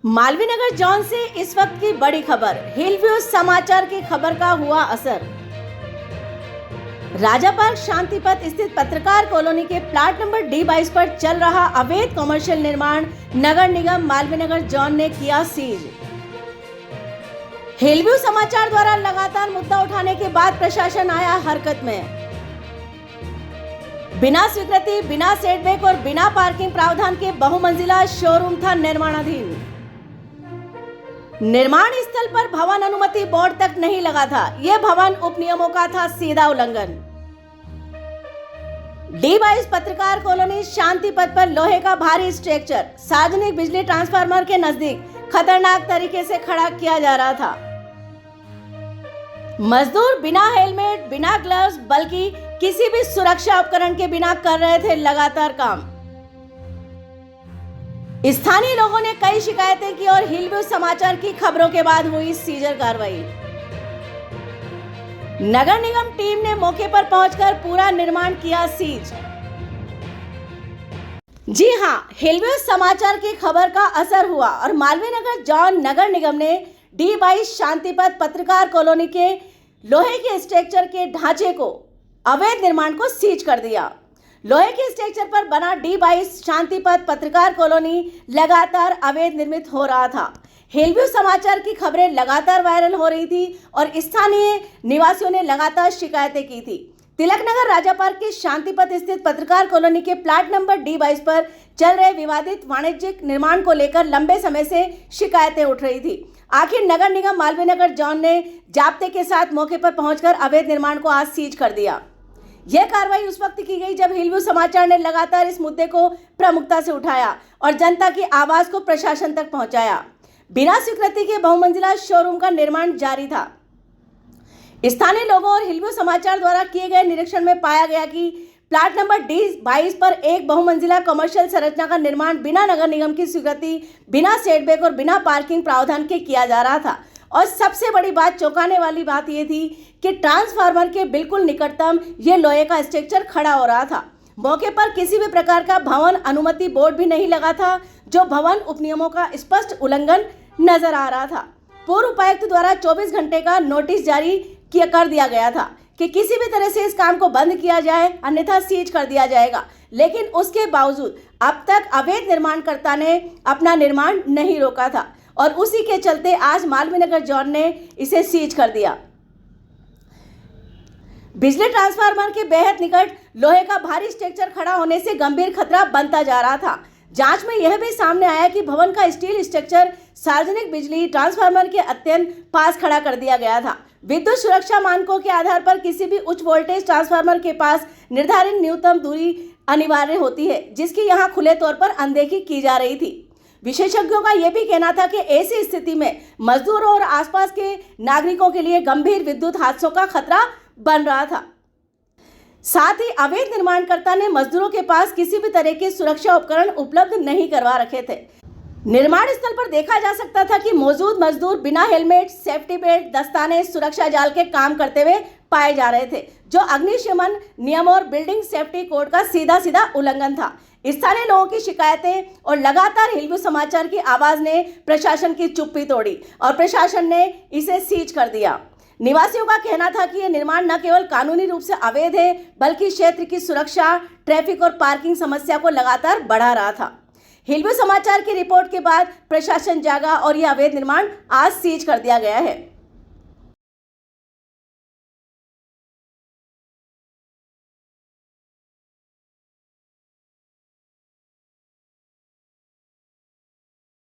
Malviya Nagar John से इस वक्त की बड़ी खबर। हिलव्यू समाचार की खबर का हुआ असर। राजा पार्क शांति पथ स्थित पत्रकार कॉलोनी के प्लाट नंबर D22 पर चल रहा अवैध कॉमर्शियल निर्माण नगर निगम मालवीय नगर जॉन ने किया सीज। हिलव्यू समाचार द्वारा लगातार मुद्दा उठाने के बाद प्रशासन आया हरकत में। बिना स्वीकृति, बिना सेटबैक और बिना पार्किंग प्रावधान के बहुमंजिला शोरूम था निर्माणाधीन। निर्माण स्थल पर भवन अनुमति बोर्ड तक नहीं लगा था। यह भवन उप नियमों का था सीधा उल्लंघन। D22 पत्रकार कॉलोनी शांति पथ पर लोहे का भारी स्ट्रक्चर सार्वजनिक बिजली ट्रांसफार्मर के नजदीक खतरनाक तरीके से खड़ा किया जा रहा था। मजदूर बिना हेलमेट, बिना ग्लव्स, बल्कि किसी भी सुरक्षा उपकरण के बिना कर रहे थे लगातार काम। स्थानीय लोगों ने कई शिकायतें की और हिलव्यू समाचार की खबरों के बाद हुई सीजर कार्रवाई। नगर निगम टीम ने मौके पर पहुंचकर पूरा निर्माण किया सीज। जी हां, हिलव्यू समाचार की खबर का असर हुआ और मालवीय नगर जॉन नगर निगम ने D22 शांतिपथ पत्रकार कॉलोनी के लोहे के स्ट्रक्चर के ढांचे को अवैध निर्माण को सीज कर दिया। लोहे के स्ट्रक्चर पर बना D22 शांतिपथ पत्रकार कॉलोनी लगातार अवैध निर्मित हो रहा था। हिलव्यू समाचार की खबरें लगातार वायरल हो रही थी और स्थानीय निवासियों ने लगातार शिकायतें की थी। तिलक नगर राजा पार्क के शांतिपथ स्थित पत्रकार कॉलोनी के प्लाट नंबर D22 पर चल रहे विवादित वाणिज्यिक निर्माण को लेकर लंबे समय से शिकायतें उठ रही थी। आखिर नगर निगम मालवीय नगर जॉन ने जाब्ते के साथ मौके पर पहुंचकर अवैध निर्माण को आज सीज कर दिया। यह कार्रवाई उस वक्त की गई जब हिलव्यू समाचार ने लगातार इस मुद्दे को प्रमुखता से उठाया और जनता की आवाज को प्रशासन तक पहुंचाया। बिना स्वीकृति के बहुमंजिला शोरूम का निर्माण जारी था। स्थानीय लोगों और हिलव्यू समाचार द्वारा किए गए निरीक्षण में पाया गया कि प्लाट नंबर D22 पर एक बहुमंजिला कमर्शियल संरचना का निर्माण बिना नगर निगम की स्वीकृति, बिना सेटबैक और बिना पार्किंग प्रावधान के किया जा रहा था। और सबसे बड़ी बात, चौंकाने वाली बात यह थी कि ट्रांसफार्मर के बिल्कुल निकटतम ये लोहे का स्ट्रक्चर खड़ा हो रहा था। मौके पर किसी भी प्रकार का भवन अनुमति बोर्ड भी नहीं लगा था, जो भवन उपनियमों का स्पष्ट उल्लंघन नजर आ रहा था। पूर्व उपायुक्त द्वारा 24 घंटे का नोटिस जारी कर दिया गया था कि किसी भी तरह से इस काम को बंद किया जाए, अन्यथा सीज कर दिया जाएगा। लेकिन उसके बावजूद अब तक अवैध निर्माणकर्ता ने अपना निर्माण नहीं रोका था और उसी के चलते आज मालवीय नगर जॉन ने इसे सीज कर दिया। बिजली ट्रांसफार्मर के बेहद निकट लोहे का भारी स्ट्रक्चर खड़ा होने से गंभीर खतरा बनता जा रहा था। जांच में यह भी सामने आया कि भवन का स्टील स्ट्रक्चर सार्वजनिक बिजली ट्रांसफार्मर के अत्यंत पास खड़ा कर दिया गया था। विद्युत सुरक्षा मानकों के आधार पर किसी भी उच्च वोल्टेज ट्रांसफार्मर के पास निर्धारित न्यूनतम दूरी अनिवार्य होती है, जिसकी यहां खुले तौर पर अनदेखी की जा रही थी। विशेषज्ञों का यह भी कहना था कि ऐसी स्थिति में मजदूरों और आसपास के नागरिकों के लिए गंभीर विद्युत हादसों का खतरा बन रहा था। साथ ही अवैध निर्माणकर्ता ने मजदूरों के पास किसी भी तरह के सुरक्षा उपकरण उपलब्ध नहीं करवा रखे थे। निर्माण स्थल पर देखा जा सकता था कि मौजूद मजदूर बिना हेलमेट, सेफ्टी बेल्ट, दस्ताने, सुरक्षा जाल के काम करते हुए पाए जा रहे थे, जो अग्निशमन नियम और बिल्डिंग सेफ्टी कोड का सीधा सीधा उल्लंघन था। स्थानीय लोगों की शिकायतें और लगातार हिलव्यू समाचार की आवाज ने प्रशासन की चुप्पी तोड़ी और प्रशासन ने इसे सीज कर दिया। निवासियों का कहना था कि यह निर्माण न केवल कानूनी रूप से अवैध है, बल्कि क्षेत्र की सुरक्षा, ट्रैफिक और पार्किंग समस्या को लगातार बढ़ा रहा था। हिलव्यू समाचार की रिपोर्ट के बाद प्रशासन जागा और यह अवैध निर्माण आज सीज कर दिया गया है।